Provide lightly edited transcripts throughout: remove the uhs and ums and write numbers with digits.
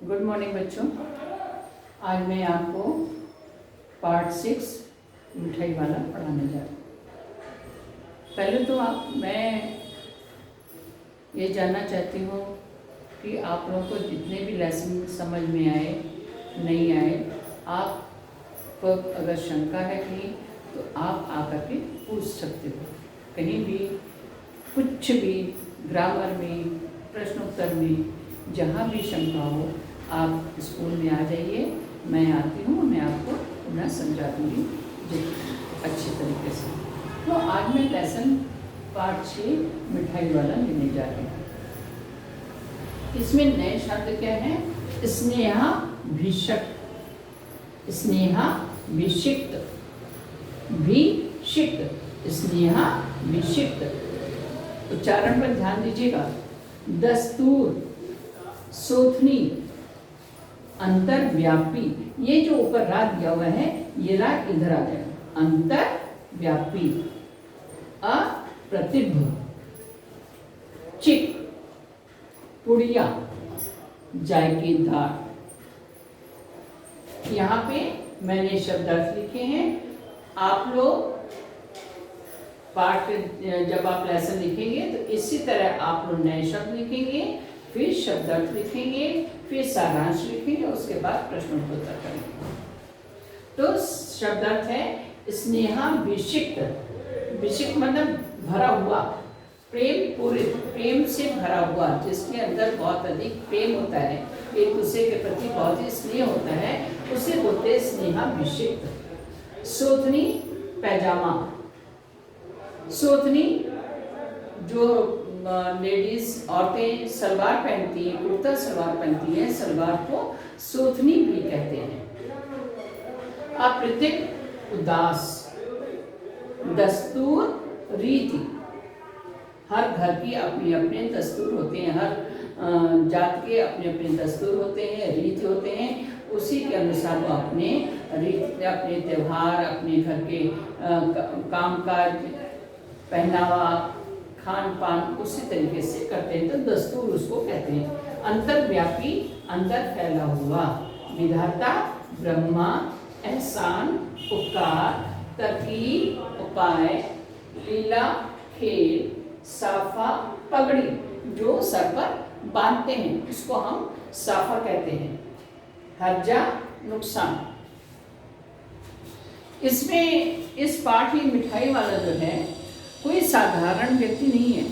Good morning बच्चों। आज मैं आपको पार्ट 6 मिठाई वाला पढ़ाने जा रही हूँ। पहले तो मैं ये जानना चाहती हूँ कि आप लोगों को जितने भी लेसन समझ में आए नहीं आए, आपको अगर शंका है कहीं तो आप आकर के पूछ सकते हो। कहीं भी कुछ भी ग्रामर में, प्रश्नोत्तर में, जहाँ भी शंका हो आप स्कूल में आ जाइए। मैं आती हूँ, मैं आपको पुनः समझा दूँगी अच्छे तरीके से। तो आज मैं लेसन पार्ट 6 मिठाई वाला लेने जा रही हूँ। इसमें नए शब्द क्या है? स्नेहा भिषक, स्नेहा भिषिक्त, भिषिक्त, स्नेहा भिषिक्त। उच्चारण पर ध्यान दीजिएगा। दस्तूर, सोथनी, अंतर्व्यापी। ये जो ऊपर रा दिया हुआ है ये रा इधर आ जाएगा। अंतर्व्यापी, अप्रतिभ, चिक, पुड़िया, जायकेदार। यहाँ पे मैंने शब्दार्थ लिखे हैं। आप लोग पाठ जब आप लेसन लिखेंगे तो इसी तरह आप लोग नए शब्द लिखेंगे, फिर शब्दार्थ लिखेंगे, फिर सारांश लिखेंगे, उसके बाद प्रश्नोत्तर करेंगे। तो शब्दार्थ है स्नेहा भिषिक्त। भिषिक्त मतलब भरा हुआ, प्रेम पूरित, प्रेम से भरा हुआ, जिसके अंदर बहुत अधिक प्रेम होता है, एक दूसरे के प्रति बहुत ही स्नेह होता है, उसे बोलते हैं स्नेहा भिषिक्त। सोथनी, पैजामा। सोथनी जो लेडीज औरतें सलवार पहनती हैं, कुर्ता सलवार पहनती हैं, सलवार को सोथनी भी कहते हैं। अप्रतिभ, उदास। दस्तूर, रीति। हर घर की अपने अपने दस्तूर होते हैं, हर जात के अपने अपने दस्तूर होते हैं, रीति होते हैं। उसी के अनुसार वो अपने रीति, अपने त्यौहार, अपने घर के कामकाज, पहनावा, खान पान उसी तरीके से करते हैं, तो दस्तूर उसको कहते हैं। अंतर्व्यापी, अंदर फैला हुआ। विधाता, ब्रह्मा, एहसान, उपकार, तरकीब, उपाय, लीला, खेल, साफा, पगड़ी, जो सर पर बांधते हैं उसको हम साफा कहते हैं। हर्जा, नुकसान। इसमें इस पाठ में मिठाई वाला जो है कोई साधारण व्यक्ति नहीं है।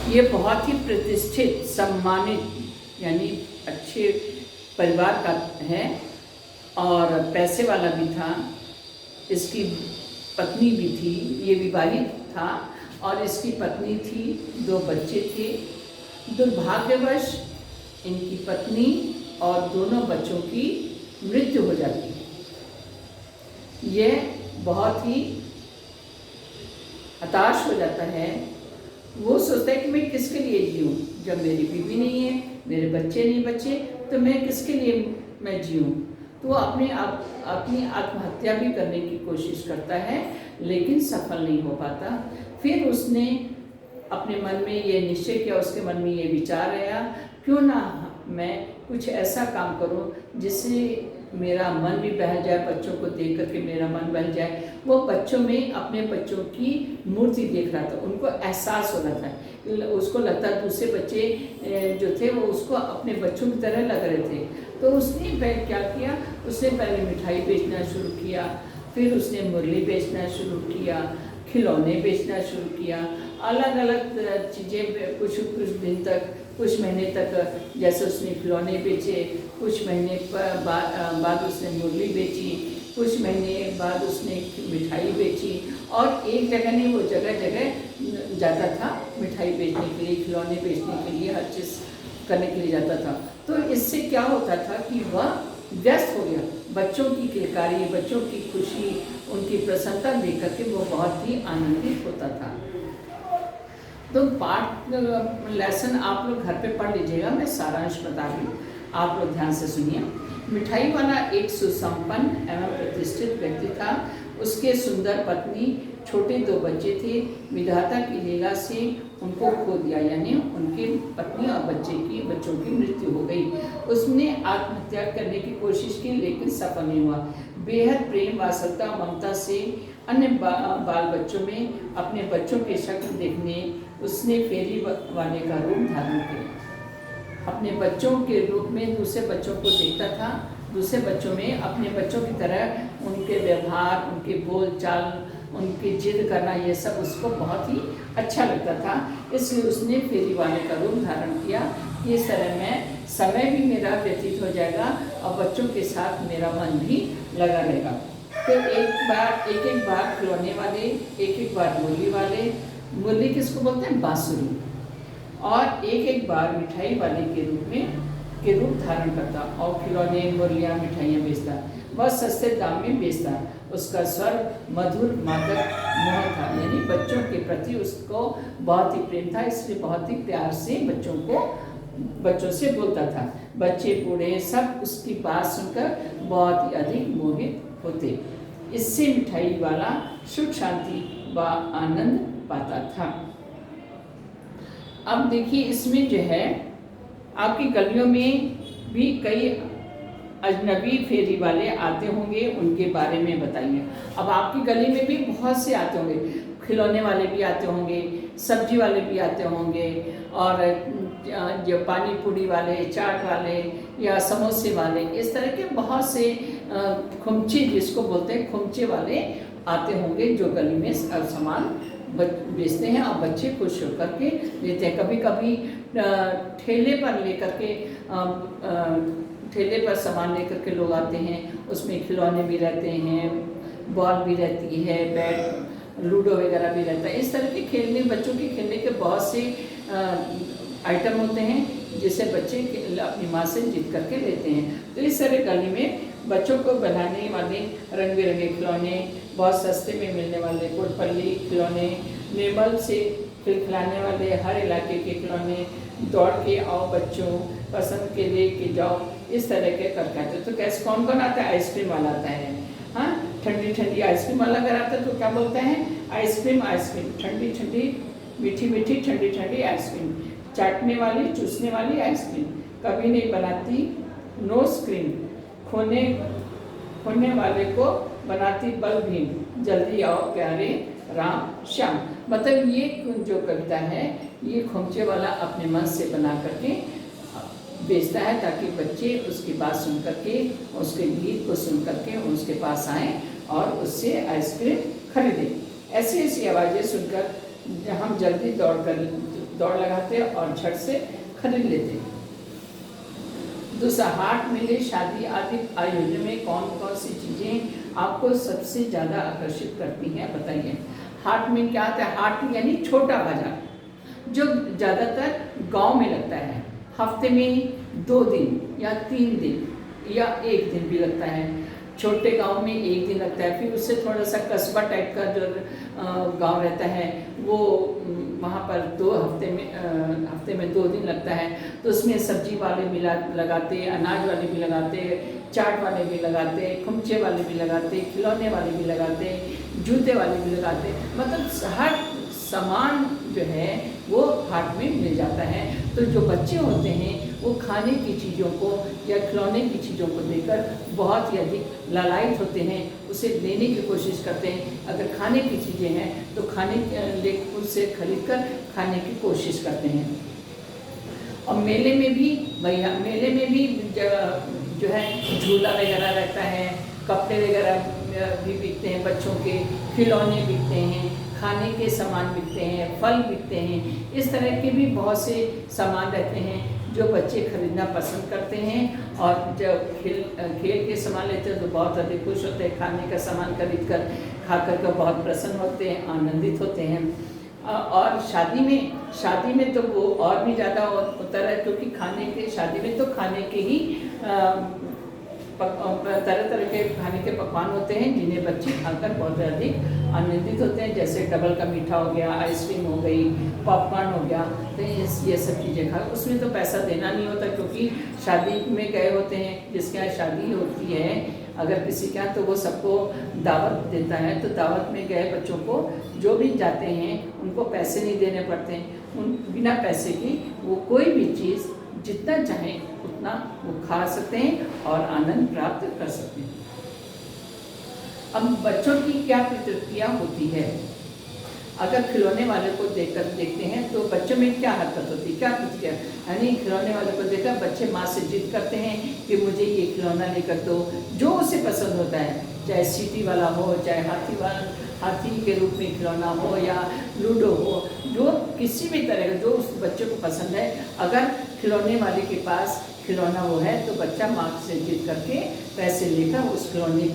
ये बहुत ही प्रतिष्ठित, सम्मानित, यानी अच्छे परिवार का है और पैसे वाला भी था। इसकी पत्नी भी थी, ये विवाहित था और इसकी पत्नी थी, 2 बच्चे थे। दुर्भाग्यवश इनकी पत्नी और दोनों बच्चों की मृत्यु हो जाती है। यह बहुत ही हताश हो जाता है। वो सोचता है कि मैं किसके लिए जीऊँ, जब मेरी बीवी नहीं है, मेरे बच्चे नहीं बचे, तो मैं किसके लिए मैं जीऊँ। तो अपनी आत्महत्या भी करने की कोशिश करता है, लेकिन सफल नहीं हो पाता। फिर उसने अपने मन में ये निश्चय किया, उसके मन में ये विचार आया, क्यों ना मैं कुछ ऐसा काम करूं जिससे मेरा मन भी बहल जाए, बच्चों को देख करके मेरा मन बहल जाए। वो बच्चों में अपने बच्चों की मूर्ति देख रहा था, उनको एहसास हो रहा था, उसको लगता दूसरे बच्चे जो थे वो उसको अपने बच्चों की तरह लग रहे थे। तो उसने क्या किया, उसने पहले मिठाई बेचना शुरू किया, फिर उसने मुरली बेचना शुरू किया, खिलौने बेचना शुरू किया, अलग अलग चीज़ें कुछ दिन तक, कुछ महीने तक। जैसे उसने खिलौने बेचे, कुछ महीने बाद उसने मुरली बेची, कुछ महीने बाद उसने मिठाई बेची, और एक जगह नहीं, वो जगह जगह जाता था मिठाई बेचने के लिए, खिलौने बेचने के लिए, हर चीज़ करने के लिए जाता था। तो इससे क्या होता था कि वह व्यस्त हो गया। बच्चों की किलकारी, बच्चों की खुशी, उनकी प्रसन्नता देख करके वो बहुत ही आनंदित होता था। तो पाठ लेसन आप लोग घर पे पढ़ लीजिएगा, मैं सारांश बता रही हूँ, आप लोग ध्यान से सुनिए। मिठाई वाला एक सुसंपन्न एवं प्रतिष्ठित व्यक्ति था। उसके सुंदर पत्नी, छोटे 2 बच्चे थे। विधाता की लीला से उनको खो दिया, यानी उनकी पत्नी और बच्चों की मृत्यु हो गई। उसने आत्महत्या करने की कोशिश की लेकिन सफल नहीं हुआ। बेहद प्रेम, वात्सल्यता, ममता से अन्य बाल बच्चों में अपने बच्चों के शक्ल देखने उसने फेरी वाले का रूप धारण किया। अपने बच्चों के रूप में दूसरे बच्चों को देखता था, दूसरे बच्चों में अपने बच्चों की तरह उनके व्यवहार, उनके बोल चाल, उनकी जिद करना, ये सब उसको बहुत ही अच्छा लगता था। इसलिए उसने फेरी वाले का रूप धारण किया। इस तरह में समय भी मेरा व्यतीत हो जाएगा और बच्चों के साथ मेरा मन भी लगा रहेगा। तो एक बार खिलौने वाले, एक बार मुरली वाले, मुरली किसको बोलते हैं? बांसुरी। और एक बार मिठाई वाले के रूप धारण करता और खिलौने, मुरलियाँ, मिठाइयाँ बेचता। वह सस्ते दाम में बेचता। उसका स्वर मधुर, मादक, मोह था, यानी बच्चों के प्रति उसको बहुत ही प्रेम था। इसलिए बहुत ही प्यार से बच्चों से बोलता था। बच्चे बूढ़े सब उसकी बात सुनकर बहुत ही अधिक मोहित होते। इससे मिठाई वाला सुख, शांति व आनंद पाता था। अब देखिए, इसमें जो है आपकी गलियों में भी कई अजनबी फेरी वाले आते होंगे, उनके बारे में बताइए। अब आपकी गली में भी बहुत से आते होंगे, खिलौने वाले भी आते होंगे, सब्जी वाले भी आते होंगे, और जो पानी पूरी वाले, चाट वाले या समोसे वाले, इस तरह के बहुत से खुमचे, जिसको बोलते हैं खुमचे वाले आते होंगे, जो गली में सामान बेचते हैं और बच्चे खुश होकर के लेते हैं। कभी कभी ठेले पर लेकर के ठेले पर सामान लेकर के लोग आते हैं, उसमें खिलौने भी रहते हैं, बॉल भी रहती है, बैट, लूडो वगैरह भी रहता है। इस तरह के खेलने, बच्चों के खेलने के बहुत से आइटम होते हैं जिसे बच्चे अपनी माँ से जीत करके लेते हैं। तो इस तरह गली में बच्चों को बनाने वाले रंग बिरंगे खिलौने, बहुत सस्ते में मिलने वाले कोटपल्ली खिलौने, निर्मल से खिलखिलाने वाले हर इलाके के खिलौने, दौड़ के आओ बच्चों, पसंद के लेके जाओ, इस तरह के करके आते। तो कैसे कौन कौन आता है? आइसक्रीम वाला आता है, हाँ, ठंडी ठंडी आइसक्रीम वाला अगर आता है तो क्या बोलते हैं? आइसक्रीम, ठंडी ठंडी, मीठी मीठी, ठंडी ठंडी आइसक्रीम। चाटने वाली, चूसने वाली आइसक्रीम, कभी नहीं बनाती नो स्क्रीन, खोने वाले को बनाती बल भी, जल्दी आओ प्यारे राम श्याम। मतलब ये जो कविता है, ये खुमचे वाला अपने मन से बना करके बेचता है, ताकि बच्चे उसकी बात सुन करके, उसके गीत को सुन करके उसके पास आएँ और उससे आइसक्रीम खरीदें। ऐसी ऐसी आवाज़ें सुनकर हम जल्दी दौड़ लगाते और झट से खरीद लेते। दूसरा, हाट, मेले, शादी आदि आयोजन में कौन कौन सी चीज़ें आपको सबसे ज़्यादा आकर्षित करती हैं, बताइए। हाट में क्या आता है? हाट यानी छोटा बाजार, जो ज़्यादातर गांव में लगता है। हफ्ते में 2 दिन या 3 दिन या 1 दिन भी लगता है। छोटे गांव में 1 दिन लगता है, फिर उससे थोड़ा सा कस्बा टाइप का जो गांव रहता है, वो वहाँ पर हफ्ते में 2 दिन लगता है। तो उसमें सब्जी वाले भी लगाते, अनाज वाले भी लगाते, चाट वाले भी लगाते, खुमचे वाले भी लगाते, खिलौने वाले भी लगाते, जूते वाले भी लगाते। मतलब हर सामान जो है वो हाट में मिल जाता है। तो जो बच्चे होते हैं वो खाने की चीज़ों को या खिलौने की चीज़ों को देखकर बहुत ही अधिक लालायित होते हैं, उसे लेने की कोशिश करते हैं। अगर खाने की चीज़ें हैं तो उससे खरीद कर खाने की कोशिश करते हैं। और मेले में भी जो है झूला वगैरह रहता है, कपड़े वगैरह भी बिकते हैं, बच्चों के खिलौने बिकते हैं, खाने के सामान बिकते हैं, फल बिकते हैं। इस तरह के भी बहुत से सामान रहते हैं जो बच्चे खरीदना पसंद करते हैं। और जब खेल के सामान लेते हैं तो बहुत अधिक खुश होते हैं, खाने का सामान खरीद कर खा कर बहुत प्रसन्न होते हैं, आनंदित होते हैं। और शादी में तो वो और भी ज़्यादा होता है, क्योंकि शादी में तो खाने के ही तरह तरह के खाने के पकवान होते हैं, जिन्हें बच्चे खाकर बहुत अधिक आनंदित होते हैं। जैसे डबल का मीठा हो गया, आइसक्रीम हो गई, पॉपकॉर्न हो गया। तो ये सब चीज़ें खा, उसमें तो पैसा देना नहीं होता, क्योंकि शादी में गए होते हैं, जिसके यहाँ शादी होती है अगर किसी के यहाँ तो वो सबको दावत देता है, तो दावत में गए बच्चों को जो भी जाते हैं उनको पैसे नहीं देने पड़ते हैं। उन बिना पैसे की वो कोई भी चीज़ जितना चाहें उतना वो खा सकते हैं और आनंद प्राप्त कर सकते हैं। अब बच्चों की क्या प्रतिक्रिया होती है? अगर खिलौने वाले को देखते हैं तो बच्चों में क्या हरकत होती है, क्या प्रतिक्रिया? यानी खिलौने वाले को देखकर बच्चे माँ से जिद करते हैं कि मुझे ये खिलौना लेकर दो, जो उसे पसंद होता है, चाहे सीटी वाला हो, चाहे हाथी के रूप में खिलौना हो या लूडो हो, जो किसी भी तरह का जो उस बच्चे को पसंद है। अगर खिलौने वाले के पास खिलौना वो है तो बच्चा माँ से जिद करके पैसे लेकर उस खिलौने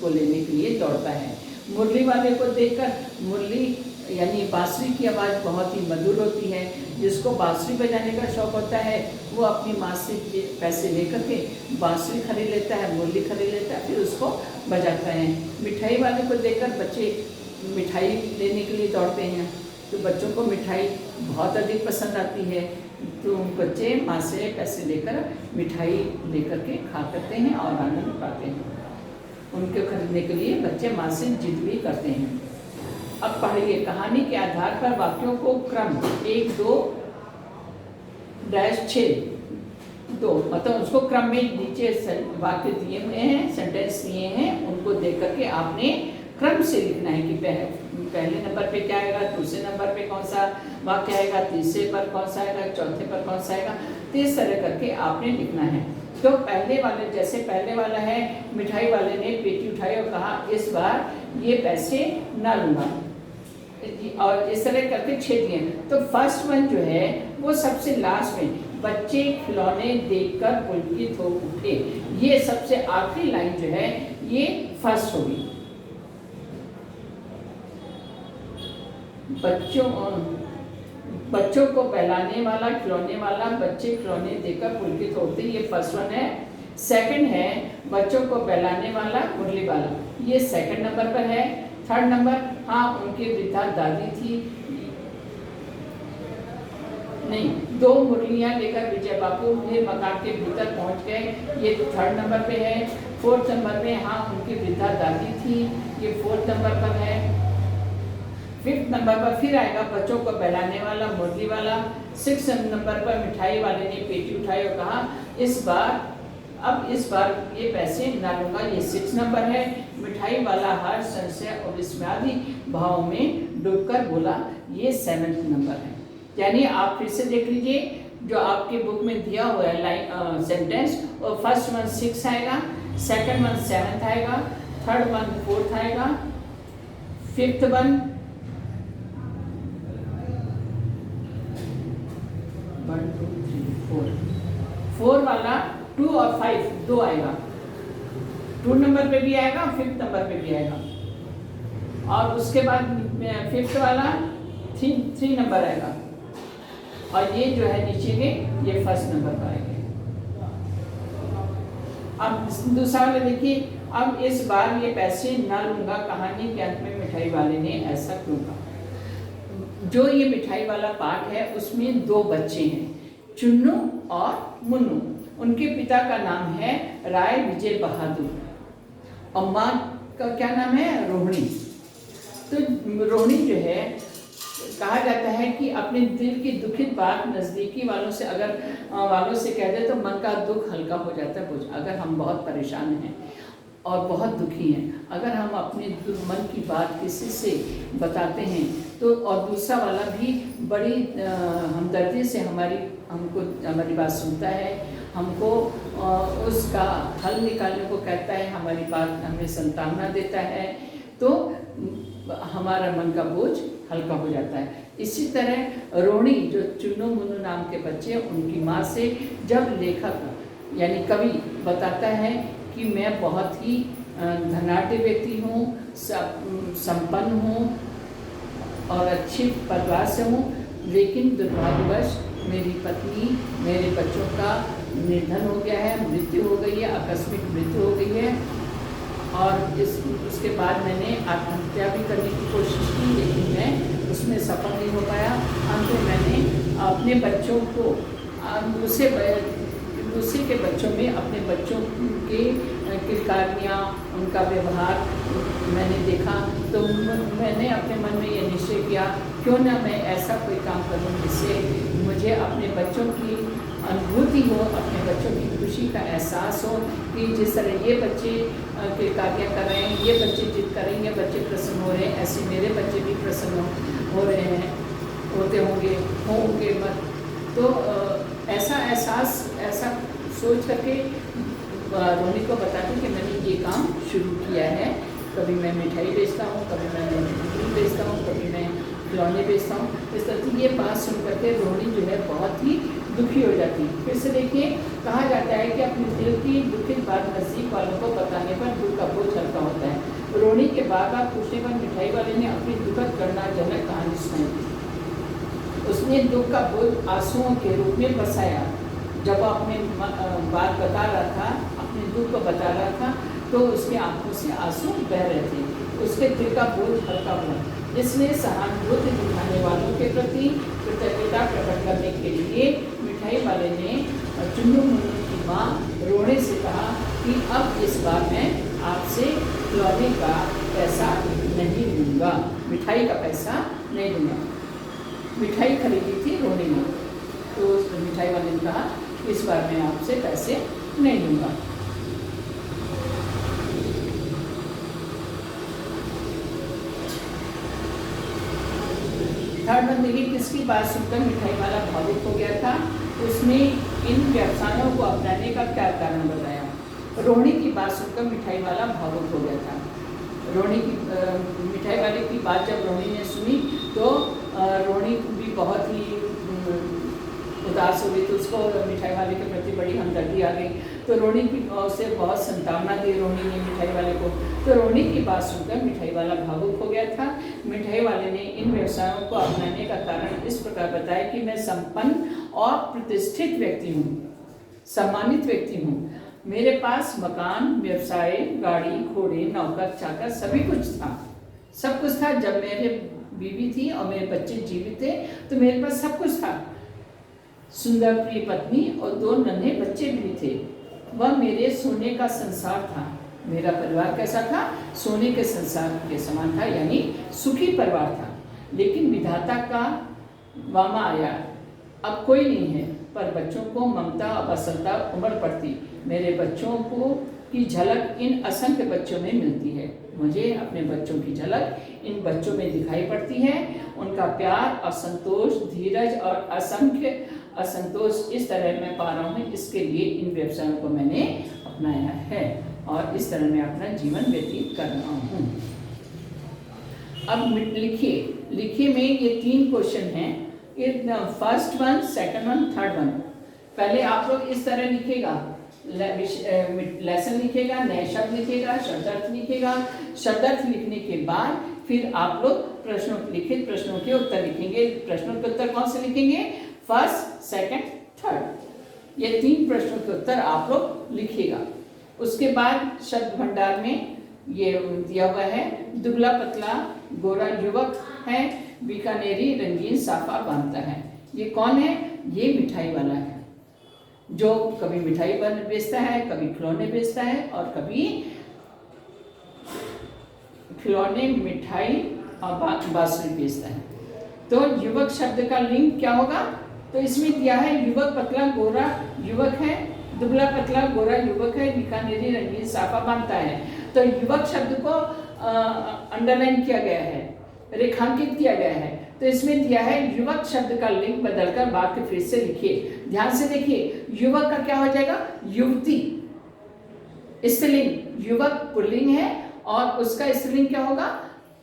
को लेने के लिए दौड़ता है। मुरली वाले को देखकर, मुरली यानी बांसुरी की आवाज़ बहुत ही मधुर होती है। जिसको बांसुरी बजाने का शौक़ होता है वो अपनी माँ से पैसे लेकर के बांसुरी खरीद लेता है, मुरली खरीद लेता है, फिर उसको बजाता है। मिठाई वाले को देखकर बच्चे मिठाई लेने के लिए दौड़ते हैं, तो बच्चों को मिठाई बहुत अधिक पसंद आती है, तो बच्चे माँ से पैसे लेकर मिठाई लेकर के खा करते हैं और आनंद पाते हैं। उनके खरीदने के लिए बच्चे माँ से जिद भी करते हैं। अब पढ़िए, कहानी के आधार पर वाक्यों को क्रम 1, 2, 2 मतलब उसको क्रम में नीचे वाक्य दिए हुए हैं, सेंटेंस दिए हैं, उनको देख करके आपने क्रम से लिखना है कि पहले नंबर पे क्या आएगा, दूसरे नंबर पे कौन सा वाक्य आएगा, तीसरे पर कौन सा आएगा, चौथे पर कौन सा आएगा, तो इस तरह करके आपने लिखना है। तो पहले वाले, जैसे पहले वाला है, मिठाई वाले ने पेटी उठाई और कहा इस बार ये पैसे ना लूँगा, और इस तरह करके 6 दिए। तो फर्स्ट वन जो है वो सबसे लास्ट में, बच्चे खिलौने देखकर पुलकित हो उठे, ये सबसे आखिरी लाइन जो है ये फर्स्ट होगी। बच्चों को बहलाने वाला, खिलौने वाला, बच्चे खिलौने देखकर पुलकित होते, ये फर्स्ट वन है। सेकंड है बच्चों को बहलाने वाला, मुरली वाला, ये सेकंड नंबर पर है। थर्ड नंबर, हाँ उनकी वृद्धा दादी थी, नहीं, 2 मुरलियाँ लेकर विजय बाबू फिर मकान के भीतर पहुंच गए, ये थर्ड नंबर पे है। फोर्थ नंबर में, हाँ उनकी वृद्धा दादी थी, ये फोर्थ नंबर पर है। फिफ्थ नंबर पर फिर आएगा बच्चों को बहलाने वाला, मुरली वाला। 6 नंबर पर मिठाई वाले ने पेटी उठाई और कहा इस बार ये पैसे ना लूँगा, ये 6 नंबर है। मिठाई वाला हर संशय और विस्मयादि भाव में डूबकर बोला, ये 7th नंबर है। यानी आप फिर से देख लीजिए जो आपके बुक में दिया हुआ है लाइन सेंटेंस, और फर्स्ट वन 6 आएगा, सेकंड वन 7th आएगा, थर्ड वन 4th आएगा, फिफ्थ वन 1, 2, 3, 4 वाला 2 और 5 2 आएगा, 2 नंबर पे भी आएगा, 5th नंबर पे भी आएगा, और उसके बाद 5th वाला 3 नंबर आएगा, और ये जो है नीचे में ये फर्स्ट नंबर पर आएंगे। अब दूसरा वाला देखिए, अब इस बार ये पैसे ना लूँगा, कहानी के अंत में मिठाई वाले ने ऐसा क्यों कहा। जो ये मिठाई वाला पार्ट है उसमें 2 बच्चे हैं, चुन्नू और मुन्नू। उनके पिता का नाम है राय विजय बहादुर और माँ का क्या नाम है, रोहिणी। तो रोहिणी जो है, कहा जाता है कि अपने दिल की दुखित बात नज़दीकी वालों से कह दे तो मन का दुख हल्का हो जाता है। अगर हम बहुत परेशान हैं और बहुत दुखी हैं, अगर हम अपने मन की बात किसी से बताते हैं तो, और दूसरा वाला भी बड़ी हमदर्दी से हमारी बात सुनता है, हमको उसका हल निकालने को कहता है, हमारी बात हमें सांत्वना देता है, तो हमारा मन का बोझ हल्का हो जाता है। इसी तरह रोहिणी जो चुन्नू मुन्नू नाम के बच्चे, उनकी माँ से जब लेखक यानी कवि बताता है कि मैं बहुत ही धनाढ्य व्यक्ति हूँ, संपन्न हूँ और अच्छे परिवार से हूँ, लेकिन दुर्भाग्यवश मेरी पत्नी, मेरे बच्चों का निधन हो गया है, मृत्यु हो गई है, आकस्मिक मृत्यु हो गई है, और उसके बाद मैंने आत्महत्या भी करने की कोशिश की, लेकिन मैं उसमें सफल नहीं हो पाया। अंत में मैंने अपने बच्चों को दूसरे के बच्चों बच्चों में अपने बच्चों के किरकारियाँ, उनका व्यवहार मैंने देखा, तो मैंने अपने मन में ये निश्चय किया, क्यों ना मैं ऐसा कोई काम करूं जिससे मुझे अपने बच्चों की अनुभूति हो, अपने बच्चों की खुशी का एहसास हो कि जिस तरह ये बच्चे किरकारियाँ कर रहे हैं, ये बच्चे जिद कर रहे हैं, ये बच्चे प्रसन्न हो रहे हैं, ऐसे मेरे बच्चे भी प्रसन्न हो रहे हैं, होंगे मत। तो ऐसा एहसास, ऐसा सोच करके रोनी को बताती कि मैंने ये काम शुरू किया है। कभी मैं मिठाई बेचता हूँ, कभी मैं फूल बेचता हूँ, कभी मैं खिलौने बेचता हूँ। इस तरह की ये बात सुन करके रोनी जो है बहुत ही दुखी हो जाती है। फिर से देखिए, कहा जाता है कि अपने दिल की दुखित बात नज़दीक वालों को बताने पर दिल का बोझ हल्का होता है। रोनी के बार बार पूछने पर मिठाई वाले ने अपनी दुखद करनाजनक कहानी सुनाई। उसने दुख का बोझ आंसुओं के रूप में बरसाया। जब वो अपने बात बता रहा था, अपने दुख को बता रहा था, तो उसकी आंखों से आंसू बह रहे थे। उसके दिल का बोझ हल्का हुआ। इसलिए सहानुभूति दिखाने वालों के प्रति कृतज्ञता प्रकट करने के लिए मिठाई वाले ने चुन्नू मुन्नू की माँ रोने से कहा कि अब इस बार मैं आपसे खिलौने का पैसा नहीं लूँगा, मिठाई का पैसा नहीं लूँगा। मिठाई खरीदी थी रोनी ने, तो मिठाई वाले ने कहा इस बार मैं आपसे पैसे नहीं लूँगा। थर्ड बंदगी किसकी बात सुनकर मिठाई वाला भावुक हो गया था? उसने इन व्यवसायों को अपनाने का क्या कारण बताया? रोहिणी की बात सुनकर मिठाई वाला भावुक हो गया था। रोहिणी की मिठाई वाले की बात जब रोहिणी ने सुनी तो रोहिणी भी बहुत ही उदास हो गई, तो उसको मिठाई वाले के प्रति बड़ी हमदर्दी आ गई। तो रोहिणी की उससे बहुत संतावना दी रोहिणी ने मिठाई वाले को। तो रोहिणी की बात सुनकर मिठाई वाला भावुक हो गया था। मिठाई वाले ने इन व्यवसायों को अपनाने का कारण इस प्रकार बताया कि मैं संपन्न और प्रतिष्ठित व्यक्ति हूँ, सम्मानित व्यक्ति हूँ। मेरे पास मकान, व्यवसाय, गाड़ी, घोड़े, नौकर, चाकर सभी कुछ था, सब कुछ था। जब मेरे बीवी थी और मेरे बच्चे जीवित थे तो मेरे पास सब कुछ था। सुंदर प्रिय पत्नी और 2 नन्हे बच्चे भी थे। वह मेरे सोने का संसार था। मेरा परिवार कैसा था? सोने के संसार के समान था, यानी सुखी परिवार था। लेकिन विधाता का वामा आया, अब कोई नहीं है, पर बच्चों को ममता और बसंता उमड़ पड़ती। मेरे बच्चों को की झलक इन असंख्य बच्चों में मिलती है। मुझे अपने बच्चों की झलक इन बच्चों में दिखाई पड़ती है। उनका प्यार और संतोष, धीरज और असंतोष इस तरह मैं पा रहा हूँ। इसके लिए इन व्यवसायों को मैंने अपनाया है और इस तरह मैं अपना जीवन व्यतीत कर रहा हूँ। अब लिखिए में ये 3 क्वेश्चन हैं। First one, second one, third one. पहले आप लोग इस तरह लिखेगा, लेसन लिखेगा, नए शब्द लिखेगा, शब्दार्थ लिखेगा। शब्दार्थ लिखने के बाद फिर आप लोग लिखित प्रश्नों के उत्तर लिखेंगे। प्रश्नों के उत्तर कौन से लिखेंगे? फर्स्ट, सेकंड, थर्ड, ये 3 प्रश्नों के उत्तर आप लोग लिखिएगा। उसके बाद शब्द भंडार में ये दिया हुआ है, दुबला पतला गोरा युवक है, बीकानेरी रंगीन साफा बांधता है। ये कौन है? ये मिठाई वाला है, जो कभी मिठाई बेचता है, कभी खिलौने बेचता है और कभी खिलौने, मिठाई और बांसुरी बेचता है। तो युवक शब्द का लिंग क्या होगा? तो इसमें दिया है युवक पतला गोरा युवक है, दुबला पतला गोरा युवक है, बीकानेरी रंगीन साफा बांधता है। तो युवक शब्द को अंडरलाइन किया गया है, रेखांकित किया गया है। तो इसमें दिया है युवक शब्द का लिंग बदलकर वाक्य फिर से लिखिए। ध्यान से देखिए, युवक का क्या हो जाएगा? युवती। स्त्रीलिंग, युवक पुल्लिंग है और उसका स्त्रीलिंग क्या होगा?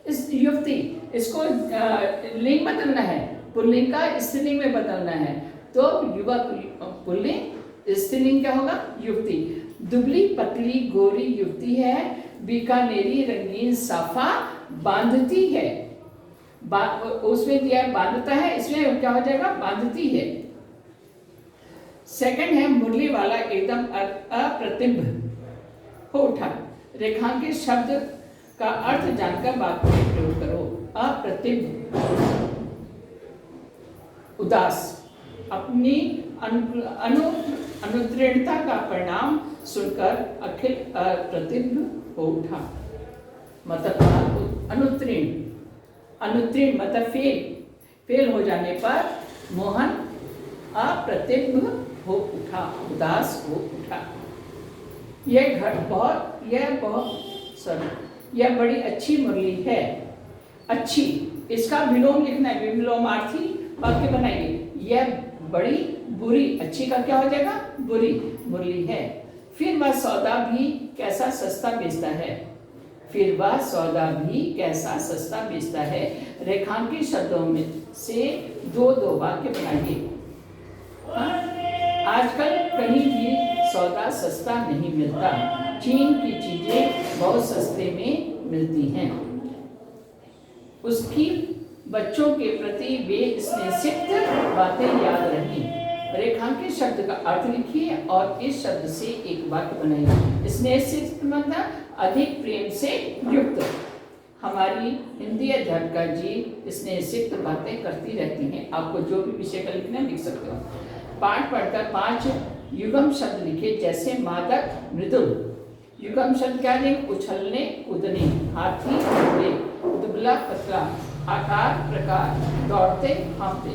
इस युवती। इसको लिंग बदलना है, पुल्लिंग का स्त्रीलिंग में बदलना है। तो युवक पुल्लिंग, स्त्रीलिंग क्या होगा? युवती। दुबली पतली गोरी युवती है, बीकानेरी रंगीन साफा बांधती है। उसमें दिया है बांधता है, इसमें क्या हो जाएगा? बांधती है। सेकंड है मुरली वाला एकदम अप्रतिम्भ हो उठा। रेखांकित शब्द का अर्थ जानकर वाक्य में प्रयोग करो। अप्रतिम्भ, उदास, अपनी अनुत्तीर्णता का परिणाम सुनकर अखिल अप्रतिभ हो उठा। मतलब अनुत्तीर्ण मतलब फेल हो जाने पर मोहन अप्रतिभ हो उठा, उदास हो उठा। यह बड़ी अच्छी मुरली है। अच्छी, इसका विलोम लिखना है, विलोमार्थी वाक्य बनाइए। यह बड़ी बुरी, अच्छी का क्या हो जाएगा, बुरी मुरली है। फिर वह सौदा भी कैसा सस्ता बेचता है। फिर वह सौदा भी कैसा सस्ता बेचता है। रेखांकित शब्दों में से दो वाक्य बनाइए। आजकल कहीं भी सौदा सस्ता नहीं मिलता। चीन की चीजें बहुत सस्ते में मिलती हैं। उसकी बच्चों के प्रति वे स्नेहसिक्त बातें याद रहीं। रेखांकित शब्द का अर्थ लिखिए और इस शब्द से एक वाक्य बनाइए। स्नेहसिक्त मतलब अधिक प्रेम से युक्त। हमारी हिंदी अध्यापिका जी स्नेहसिक्त बातें करती रहती हैं। आपको जो भी विषय का लिखना लिख सकते हो। पाठ पढ़कर 5 युगम शब्द लिखे, जैसे मादक, मृदुल। युगम शब्द क्या है, उछलने कूदने, हाथी घोड़े, दुबला पतला, आकार प्रकार, दौड़ते हाँफते।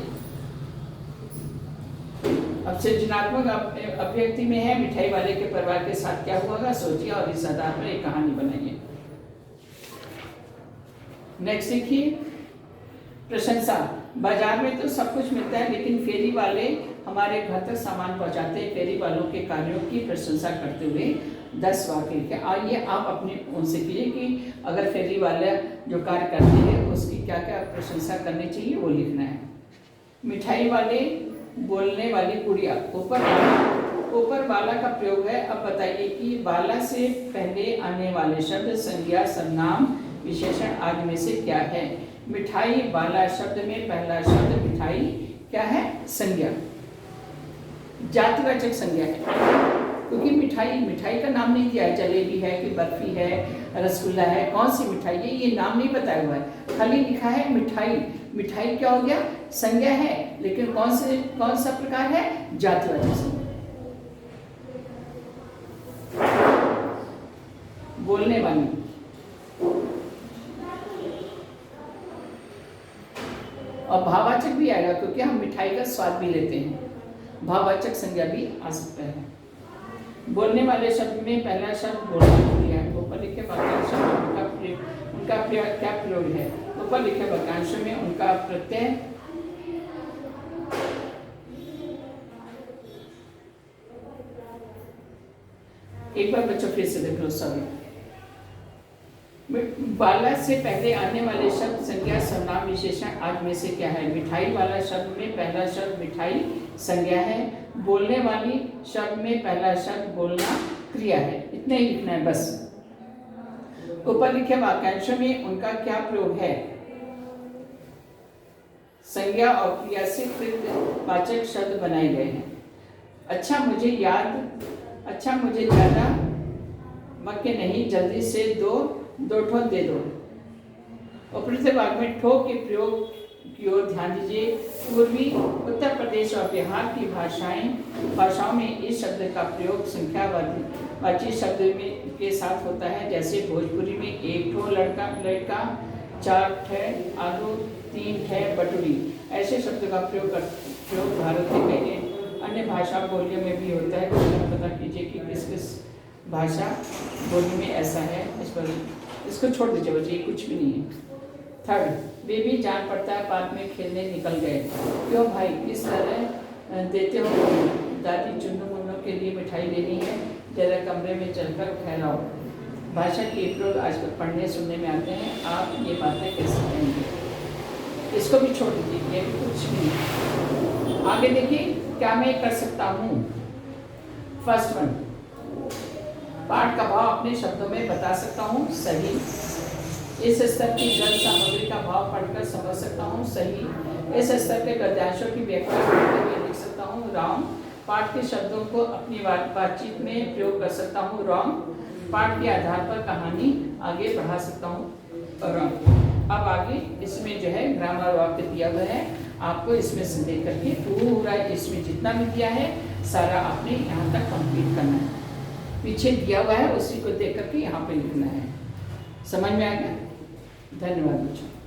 अब सृजनात्मक अभिव्यक्ति में है, मिठाई वाले के परिवार के साथ क्या हुआ, सोचिए और इस आधार पर एक कहानी बनाइए। नेक्स्ट देखिए, प्रशंसा। बाजार में तो सब कुछ मिलता है, लेकिन फेरी वाले हमारे घर तक सामान पहुंचाते हैं। फेरी वालों के कार्यों की प्रशंसा करते हुए 10 वाक्य लिखे। आइए आप अपने उनसे कीजिए कि अगर फेरी वाले जो कार्य करते हैं उसकी क्या क्या प्रशंसा करनी चाहिए, वो लिखना है। मिठाई वाले, बोलने वाली गुड़िया। ऊपर वाला का प्रयोग है। अब बताइए कि वाला से पहले आने वाले शब्द संज्ञा, सर्वनाम, विशेषण आदि में से क्या है। मिठाई वाला शब्द में पहला शब्द मिठाई क्या है, संज्ञा, जातिवाचक संज्ञा है, क्योंकि मिठाई का नाम नहीं दिया है। जलेबी है कि बर्फी है, रसगुल्ला है, कौन सी मिठाई है ये नाम नहीं बताया हुआ है, खाली लिखा है मिठाई। मिठाई क्या हो गया, संज्ञा है, लेकिन कौन सा प्रकार है, जातिवाचक संज्ञा। बोलने वाली, और भाववाचक भी आएगा, क्योंकि हम मिठाई का स्वाद भी लेते हैं। भाववाचक संज्ञा भी आ सकता है। बोलने वाले शब्द में पहला शब्द बोलना क्रिया है। ऊपर लिखे वाक्यांश में उनका क्या प्रयोग है। ऊपर लिखे वाक्यांश में उनका प्रत्यय, एक बार बच्चों फिर से देख लो सभी। वाला से पहले आने वाले शब्द संज्ञा, सर्वनाम, विशेषण आदि में से क्या है। मिठाई वाला शब्द में पहला शब्द मिठाई संज्ञा है। बोलने वाली शब्द में पहला शब्द बोलना क्रिया है। इतना ही लिखना है बस। ऊपर लिखे वाक्यांश में उनका क्या प्रयोग है। संज्ञा और क्रिया से वाचक शब्द बनाए गए हैं। अच्छा मुझे ज्यादा वाक्य नहीं, जल्दी से दो ठोक दे दो। उपरोक्त वाक्य में ठोक के प्रयोग की ओर ध्यान दीजिए। पूर्वी उत्तर प्रदेश और बिहार की भाषाओं में इस शब्द का प्रयोग संख्यावाची शब्द के साथ होता है। जैसे भोजपुरी में 1 ठो लड़का, 4 ठे आलू, 3 ठे बटुरी। ऐसे शब्द का प्रयोग भारत के कई अन्य भाषा बोलियों में भी होता है। पता कीजिए कि किस किस भाषा बोली में ऐसा है। इसको छोड़ दीजिए बच्चे, कुछ भी नहीं है। थर्ड, बेबी जान पड़ता है पार्क में खेलने निकल गए। क्यों भाई, किस तरह देते हो। दादी चुन्नू मुन्नू के लिए मिठाई लेनी है, जरा कमरे में चलकर फैलाओ। भाषा के प्रयोग आजकल पढ़ने सुनने में आते हैं। आप ये बातें कैसे कहेंगे। इसको भी छोड़ दीजिए, ये भी कुछ नहीं। आगे देखिए, क्या मैं कर सकता हूँ। फर्स्ट वन, पाठ का भाव अपने शब्दों में बता सकता हूँ, सही। इस स्तर की जल सामग्री का भाव पढ़कर समझ सकता हूँ, सही। इस स्तर के गद्यांशों की व्याख्या करके लिख सकता हूँ, रॉन्ग। पाठ के शब्दों को अपनी बातचीत में प्रयोग कर सकता हूँ, रॉन्ग। पाठ के आधार पर कहानी आगे बढ़ा सकता हूँ, रॉन्ग। अब आगे इसमें जो है ग्रामर वाक्य दिया हुआ है, आपको इसमें से देख करके पूरा इसमें जितना भी दिया है सारा आपने यहाँ तक कंप्लीट करना है। पीछे दिया हुआ है उसी को देख करके यहाँ पे लिखना है। समझ में आ गया? धन्यवाद बच्चों।